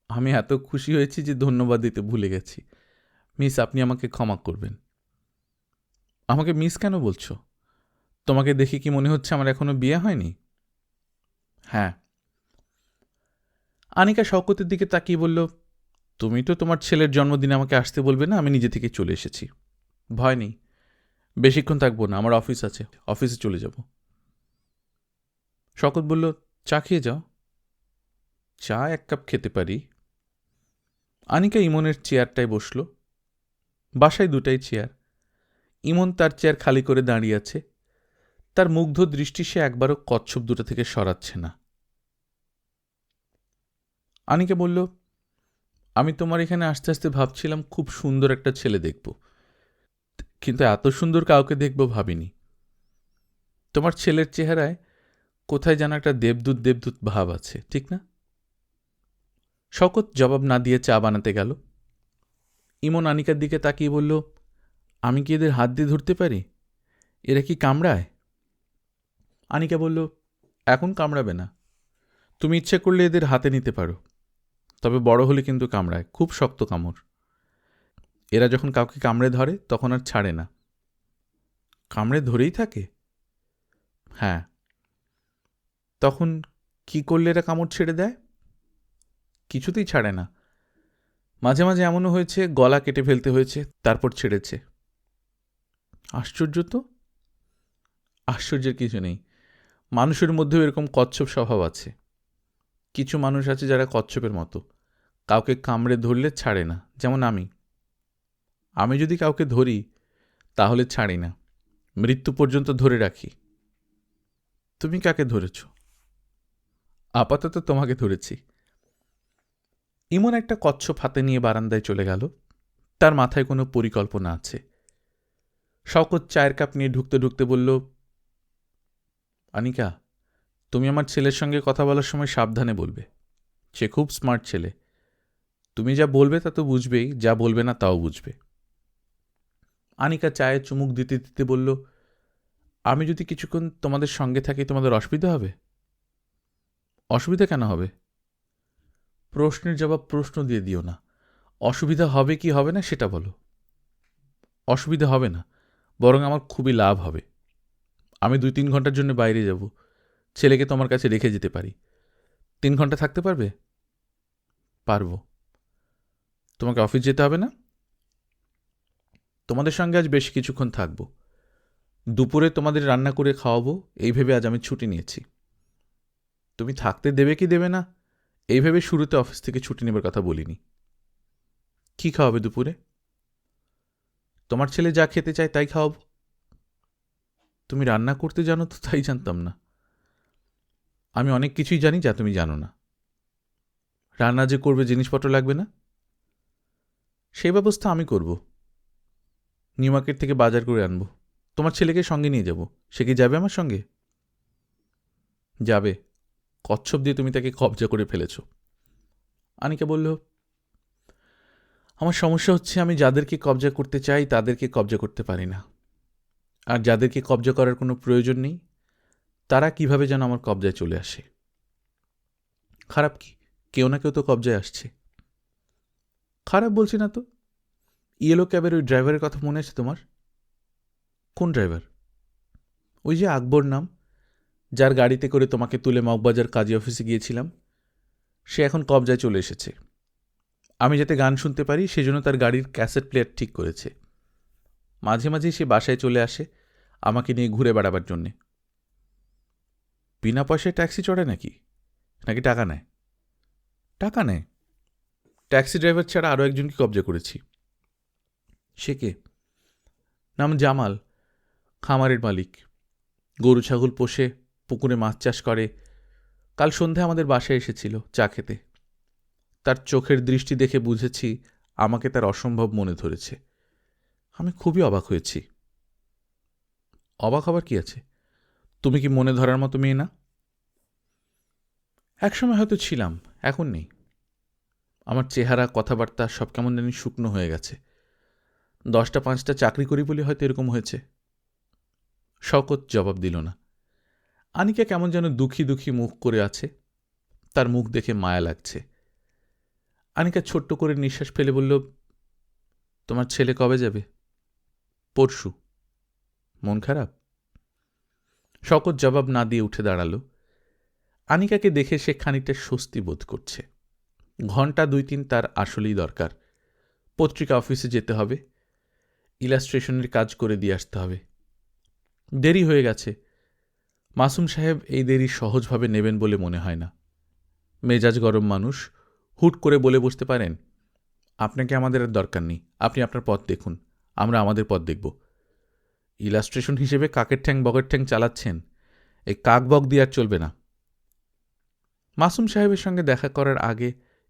আমি এত খুশি হয়েছি যে ধন্যবাদ দিতে ভুলে গেছি। মিস, আপনি আমাকে ক্ষমা করবেন। আমাকে মিস কেন বলছো? তোমাকে দেখে কি মনে হচ্ছে আমার এখনো বিয়ে হয়নি? হ্যাঁ। আনিকা শওকতের দিকে তাকিয়ে বলল, তুমি তো তোমার ছেলের জন্মদিনে আমাকে আসতে বলবে না, আমি নিজে থেকে চলে এসেছি। ভয় নেই, বেশিক্ষণ থাকবো না, আমার অফিস আছে, অফিসে চলে যাব। শওকত বলল, চা খেয়ে যাও। চা এক কাপ খেতে পারি। আনিকা ইমনের চেয়ারটায় বসল। বাসায় দুটাই চেয়ার। ইমন তার চেয়ার খালি করে দাঁড়িয়ে আছে। তার মুগ্ধ দৃষ্টি সে একবারও কচ্ছপ দুটো থেকে সরাচ্ছে না। আনিকা বলল, আমি তোমার এখানে আসতে আসতে ভাবছিলাম খুব সুন্দর একটা ছেলে দেখব, কিন্তু এত সুন্দর কাউকে দেখব ভাবিনি। তোমার ছেলের চেহারায় কোথায় যেন একটা দেবদূত দেবদূত ভাব আছে, ঠিক না? শওকত জবাব না দিয়ে চা বানাতে গেল। ইমন আনিকার দিকে তাকিয়ে বলল, আমি কি এদের হাত দিয়ে ধরতে পারি? এরা কি কামড়ায়? আনিকা বলল, এখন কামড়াবে না, তুমি ইচ্ছে করলে এদের হাতে নিতে পারো, তবে বড় হলে কিন্তু কামড়ায়, খুব শক্ত কামড়। এরা যখন কাউকে কামড়ে ধরে তখন আর ছাড়ে না। কামড়ে ধরেই থাকে? হ্যাঁ। তখন কি করলে এরা কামড় ছেড়ে দেয়? কিছুতেই ছাড়ে না। মাঝে মাঝে এমনও হয়েছে গলা কেটে ফেলতে হয়েছে, তারপর ছেড়েছে। আশ্চর্য তো। আশ্চর্যের কিছু নেই, মানুষের মধ্যেও এরকম কচ্ছপ স্বভাব আছে। কিছু মানুষ আছে যারা কচ্ছপের মতো, কাউকে কামড়ে ধরলে ছাড়ে না, যেমন আমি যদি কাউকে ধরি তাহলে ছাড়ি না, মৃত্যু পর্যন্ত ধরে রাখি। তুমি কাকে ধরেছ? আপাতত তোমাকে ধরেছি। ইমন একটা কচ্ছপ হাতে নিয়ে বারান্দায় চলে গেল। তার মাথায় কোনো পরিকল্পনা আছে। শওকত চায়ের কাপ নিয়ে ঢুকতে ঢুকতে বলল, আনিকা, তুমি আমার ছেলের সঙ্গে কথা বলার সময় সাবধানে বলবে। সে খুব স্মার্ট ছেলে, তুমি যা বলবে তা তো বুঝবেই, যা বলবে না তাও বুঝবে। আনিকা চায়ে চুমুক দিতে দিতে বলল, আমি যদি কিছুক্ষণ তোমাদের সঙ্গে থাকি তোমাদের অসুবিধা হবে? অসুবিধা কেন হবে? প্রশ্নের জবাব প্রশ্ন দিয়ে দিও না। অসুবিধা হবে কি হবে না সেটা বলো। অসুবিধা হবে না, বরং আমার খুবই লাভ হবে। আমি 2-3 ঘন্টার জন্য বাইরে যাব, ছেলেকে তোমার কাছে রেখে যেতে পারি। 3 ঘন্টা থাকতে পারবে? পারব। তোমাকে অফিস যেতে হবে না? তোমাদের সঙ্গে আজ বেশ কিছুক্ষণ থাকব। দুপুরে তোমাদের রান্না করে খাওয়াবো, এই ভেবে আজ আমি ছুটি নিয়েছি। তুমি থাকতে দেবে কি দেবে না এই ভেবে শুরুতে অফিস থেকে ছুটি নেবার কথা বলিনি। কি খাওয়াবে দুপুরে? তোমার ছেলে যা খেতে চায় তাই খাওয়াবো। তুমি রান্না করতে জানো তো, তাই জানতাম না। আমি অনেক কিছুই জানি যা তুমি জানো না। রান্না যে করবে জিনিসপত্র লাগবে না? সেই ব্যবস্থা আমি করব। নিউ মার্কেট থেকে বাজার করে আনবো। তোমার ছেলেকে সঙ্গে নিয়ে যাব। সে কি যাবে আমার সঙ্গে? যাবে। কচ্ছপ দিয়ে তুমি তাকে কবজা করে ফেলেছ। আনিকা বলল, আমার সমস্যা হচ্ছে আমি যাদেরকে কবজা করতে চাই তাদেরকে কবজা করতে পারি না, আর যাদেরকে কবজা করার কোনো প্রয়োজন নেই তারা কিভাবে যেন আমার কবজায় চলে আসে। খারাপ কি? কেউ না কেউ তো কবজায় আসছে। খারাপ বলছি না তো। ইয়েলো ক্যাবের ওই ড্রাইভারের কথা মনে আছে তোমার? কোন ড্রাইভার? ওই যে আকবর নাম, যার গাড়িতে করে তোমাকে তুলে মগবাজার কাজী অফিসে গিয়েছিলাম। সে এখন কবজায় চলে এসেছে। আমি যাতে গান শুনতে পারি সেজন্য তার গাড়ির ক্যাসেট প্লেয়ার ঠিক করেছে। মাঝে মাঝেই সে বাসায় চলে আসে আমাকে নিয়ে ঘুরে বেড়াবার জন্যে। বিনা পয়সায় ট্যাক্সি চড়ে নাকি? নাকি টাকা নেয়? টাকা নেয়। ট্যাক্সি ড্রাইভার ছাড়া আরও একজনকে কবজা করেছি। সে কে? নাম জামাল, খামারের মালিক। গরু ছাগল পোষে, পুকুরে মাছ চাষ করে। কাল সন্ধ্যায় আমাদের বাসায় এসেছিল চা খেতে। তার চোখের দৃষ্টি দেখে বুঝেছি আমাকে তার অসম্ভব মনে ধরেছে। আমি খুবই অবাক হয়েছি। অবাক হবার কি আছে? তুমি কি মনে ধরার মতো মেয়ে না? একসময় হয়তো ছিলাম, এখন নেই। আমার চেহারা, কথাবার্তা সব কেমন জানি শুকনো হয়ে গেছে। 10টা-5টা চাকরি করি বলে হয়তো এরকম হয়েছে। শওকত জবাব দিল না। আনিকা কেমন যেন দুঃখী দুঃখী মুখ করে আছে, তার মুখ দেখে মায়া লাগছে। আনিকা ছোট্ট করে নিঃশ্বাস ফেলে বলল, তোমার ছেলে কবে যাবে? পরশু। মন খারাপ? শওকত জবাব না দিয়ে উঠে দাঁড়াল। আনিকাকে দেখে সে খানিকটা স্বস্তি বোধ করছে। ঘণ্টা 2-3 তার আসলেই দরকার। পত্রিকা অফিসে যেতে হবে, ইলাস্ট্রেশনের কাজ করে দিয়ে আসতে হবে। দেরি হয়ে গেছে। মাসুম সাহেব এই দেরি সহজভাবে নেবেন বলে মনে হয় না। মেজাজ গরম মানুষ, হুট করে বলে বসতে পারেন, আপনাকে আমাদের আর দরকার নেই, আপনি আপনার পথ দেখুন, আমরা আমাদের পথ দেখব। ইলাস্ট্রেশন হিসেবে কাকের ঠ্যাং বগের ঠ্যাং চালাচ্ছেন, এই কাক বক দিয়ে আর চলবে না। মাসুম সাহেবের সঙ্গে দেখা করার আগে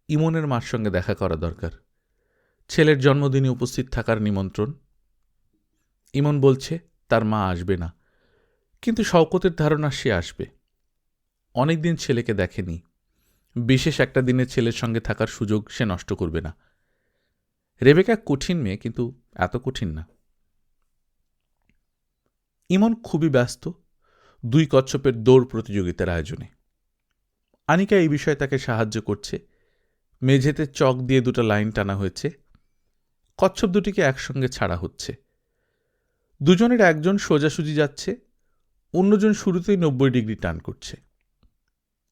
ইমনের মার সঙ্গে দেখা করা দরকার। ছেলের জন্মদিনে উপস্থিত থাকার নিমন্ত্রণ। ইমন বলছে তার মা আসবে না, কিন্তু শওকতের ধারণা সে আসবে। অনেকদিন ছেলেকে দেখেনি, বিশেষ একটা দিনে ছেলের সঙ্গে থাকার সুযোগ সে নষ্ট করবে না। রেবেকা কঠিন মেয়ে, কিন্তু এত কঠিন না। ইমন খুবই ব্যস্ত 2 কচ্ছপের দৌড় প্রতিযোগিতার আয়োজনে। আনিকা এই বিষয়ে তাকে সাহায্য করছে। মেঝেতে চক দিয়ে 2টা লাইন টানা হয়েছে। কচ্ছপ দুটিকে একসঙ্গে ছাড়া হচ্ছে। দুজনের একজন সোজাসুজি যাচ্ছে, অন্যজন শুরুতেই 90 ডিগ্রি টান করছে।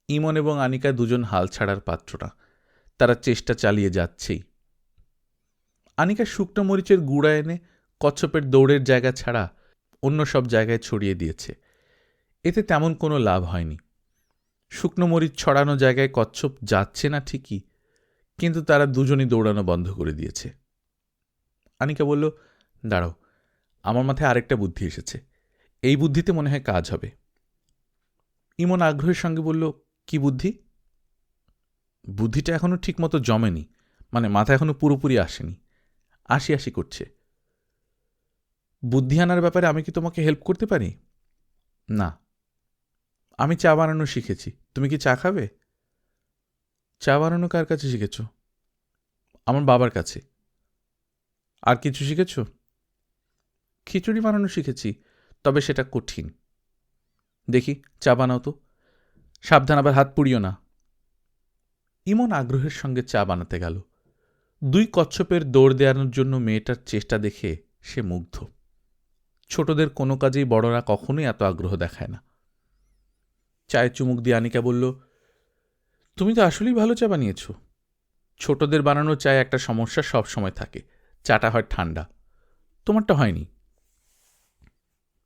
ইমন এবং আনিকা দুজন হাল ছাড়ার পাত্র না, তারা চেষ্টা চালিয়ে যাচ্ছেই। আনিকা শুকনো মরিচের গুঁড়া এনে কচ্ছপের দৌড়ের জায়গা ছাড়া অন্য সব জায়গায় ছড়িয়ে দিয়েছে। এতে তেমন কোনো লাভ হয়নি। শুকনো মরিচ ছড়ানো জায়গায় কচ্ছপ যাচ্ছে না ঠিকই, কিন্তু তারা দুজনই দৌড়ানো বন্ধ করে দিয়েছে। আনিকা বলল, দাঁড়াও, আমার মাথায় আরেকটা বুদ্ধি এসেছে, এই বুদ্ধিতে মনে হয় কাজ হবে। ইমন আগ্রহের সঙ্গে বলল, কি বুদ্ধি? বুদ্ধিটা এখনো ঠিকমতো জমেনি, মানে মাথা এখনো পুরোপুরি আসেনি, আসি আসি করছে। বুদ্ধি আনার ব্যাপারে আমি কি তোমাকে হেল্প করতে পারি? না, আমি চা বানানো শিখেছি, তুমি কি চা খাবে? চা বানানো কার কাছে শিখেছ? আমার বাবার কাছে। আর কিছু শিখেছ? খিচুড়ি বানানো শিখেছি, তবে সেটা কঠিন। দেখি চা বানাও তো, সাবধান আবার হাত পুড়িও না। ইমন আগ্রহের সঙ্গে চা বানাতে গেল। 2 কচ্ছপের দৌড় দেওয়ানোর জন্য মেয়েটার চেষ্টা দেখে সে মুগ্ধ। ছোটদের কোনো কাজেই বড়রা কখনোই এত আগ্রহ দেখায় না। চায়ে চুমুক দিয়ে আনিকা বলল, তুমি তো আসলেই ভালো চা বানিয়েছ। ছোটদের বানানো চায়ে একটা সমস্যা সব সময় থাকে, চাটা হয় ঠান্ডা। তোমারটা হয়নি।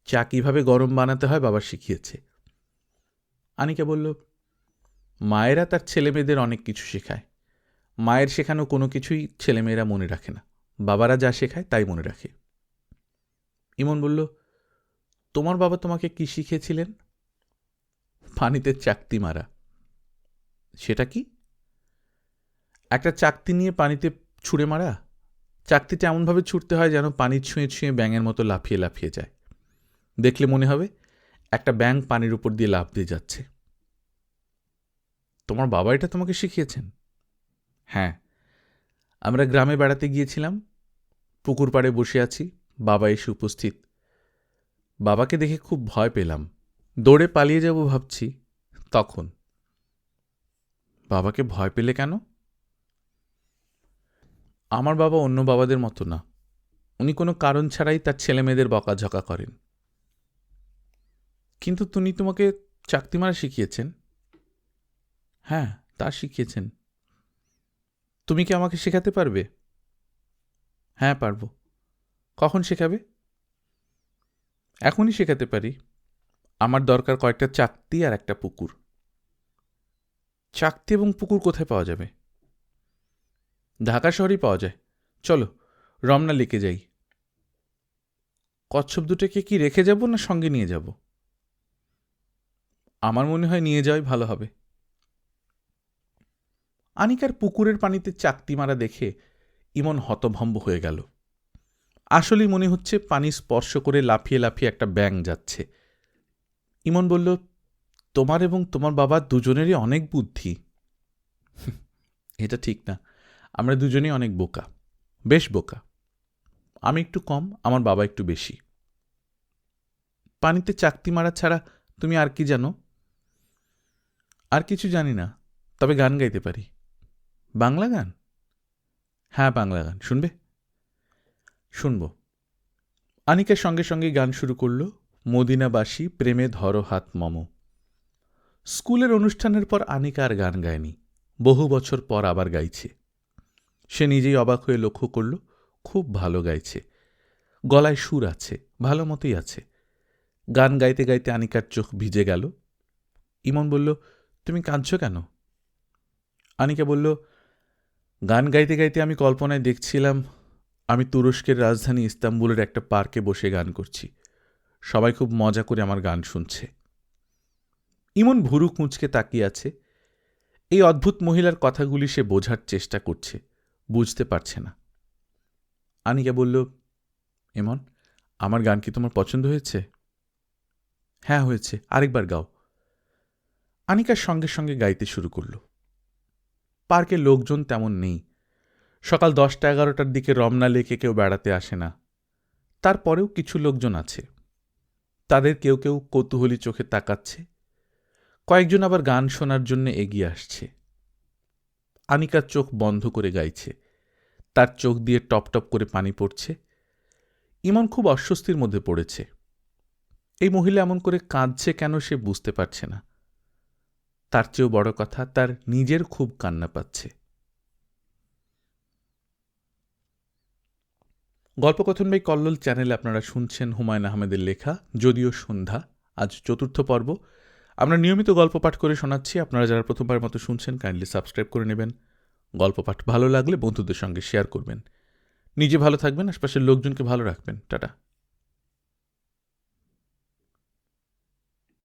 চা কিভাবে গরম বানাতে হয় বাবা শিখিয়েছে। আনিকা বলল, মায়েরা তার ছেলেমেয়েদের অনেক কিছু শেখায়। মায়ের শেখানো কোনো কিছুই ছেলেমেয়েরা মনে রাখে না, বাবারা যা শেখায় তাই মনে রাখে। ইমন বলল, তোমার বাবা তোমাকে কি শিখিয়েছিলেন? পানিতে চাকতি মারা। সেটা কি? একটা চাকতি নিয়ে পানিতে ছুঁড়ে মারা। চাকতিটা এমনভাবে ছুটতে হয় যেন পানি ছুঁয়ে ছুঁয়ে ব্যাঙের মতো লাফিয়ে লাফিয়ে যায়। দেখলে মনে হবে একটা ব্যাঙ পানির উপর দিয়ে লাফ দিয়ে যাচ্ছে। তোমার বাবা এটা তোমাকে শিখিয়েছেন? হ্যাঁ, আমরা গ্রামে বেড়াতে গিয়েছিলাম, পুকুর পাড়ে বসে আছি, বাবা এসে উপস্থিত। বাবাকে দেখে খুব ভয় পেলাম, দৌড়ে পালিয়ে যাব ভাবছি, তখন। বাবাকে ভয় পেলে কেন? আমার বাবা অন্য বাবাদের মতো না, উনি কোনো কারণ ছাড়াই তার ছেলেমেয়েদের বকাঝকা করেন। কিন্তু তিনি তোমাকে চাকতি মারা শিখিয়েছেন? হ্যাঁ, তা শিখিয়েছেন। তুমি কি আমাকে শেখাতে পারবে? হ্যাঁ, পারব। কখন শেখাবে? এখনই শেখাতে পারি। আমার দরকার কয়েকটা চাকতি আর একটা পুকুর। চাকতি এবং পুকুর কোথায় পাওয়া যাবে? ঢাকা শহরেই পাওয়া যায়। চলো রমনা লেকে যাই। কচ্ছপ দুটোকে কি রেখে যাব না সঙ্গে নিয়ে যাব? আমার মনে হয় নিয়ে যাওয়াই ভালো হবে। আনিকার পুকুরের পানিতে চাকতি মারা দেখে ইমন হতভম্ব হয়ে গেল। আসলেই মনে হচ্ছে পানি স্পর্শ করে লাফিয়ে লাফিয়ে একটা ব্যাঙ যাচ্ছে। ইমন বলল, তোমার এবং তোমার বাবার দুজনেরই অনেক বুদ্ধি। এটা ঠিক না, আমরা দুজনেই অনেক বোকা, বেশ বোকা। আমি একটু কম, আমার বাবা একটু বেশি। পানিতে চাকতি মারা ছাড়া তুমি আর কি জানো? আর কিছু জানি না, তবে গান গাইতে পারি। বাংলা গান? হ্যাঁ, বাংলা গান। শুনবে? শুনব। আনিকার সঙ্গে সঙ্গে গান শুরু করল, মদিনাবাসী প্রেমে ধরো হাত মম। স্কুলের অনুষ্ঠানের পর আনিকা আর গান গায়নি, বহু বছর পর আবার গাইছে। সে নিজেই অবাক হয়ে লক্ষ্য করল, খুব ভালো গাইছে, গলায় সুর আছে, ভালো মতোই আছে। গান গাইতে গাইতে আনিকার চোখ ভিজে গেল। ইমন বলল, তুমি কাঁদছ কেন? আনিকা বলল, গান গাইতে গাইতে আমি কল্পনায় দেখছিলাম আমি তুরস্কের রাজধানী ইস্তাম্বুলের একটা পার্কে বসে গান করছি, সবাই খুব মজা করে আমার গান শুনছে। ইমন ভুরু কুঁচকে তাকিয়ে আছে। এই অদ্ভুত মহিলার কথাগুলি সে বোঝার চেষ্টা করছে, বুঝতে পারছে না। আনিকা বলল, ইমন, আমার গান কি তোমার পছন্দ হয়েছে? হ্যাঁ হয়েছে, আরেকবার গাও। আনিকার সঙ্গে সঙ্গে গাইতে শুরু করল। পার্কে লোকজন তেমন নেই। সকাল 10টা-11টার দিকে রমনা লেকে কেউ বেড়াতে আসে না, তারপরেও কিছু লোকজন আছে। তাদের কেউ কেউ কৌতূহলী চোখে তাকাচ্ছে, কয়েকজন আবার গান শোনার জন্য এগিয়ে আসছে। আনিকার চোখ বন্ধ করে গাইছে, তার চোখ দিয়ে টপ টপ করে পানি পড়ছে। ইমন খুব অস্বস্তির মধ্যে পড়েছে। এই মহিলা এমন করে কাঁদছে কেন সে বুঝতে পারছে না। তার চেয়েও বড় কথা, তার নিজের খুব কান্না পাচ্ছে। গল্পকথন বাই কল্লোল চ্যানেলে আপনারা শুনছেন হুমায়ুন আহমেদের লেখা যদিও সন্ধ্যা। আজ 4র্থ পর্ব। আমরা নিয়মিত গল্প পাঠ করে শোনাচ্ছি। আপনারা যারা প্রথমবার মতো শুনছেন কাইন্ডলি সাবস্ক্রাইব করে নেবেন। গল্প পাঠ ভালো লাগলে বন্ধুদের সঙ্গে শেয়ার করবেন। নিজে ভালো থাকবেন, আশপাশের লোকজনকে ভালো রাখবেন। টাটা।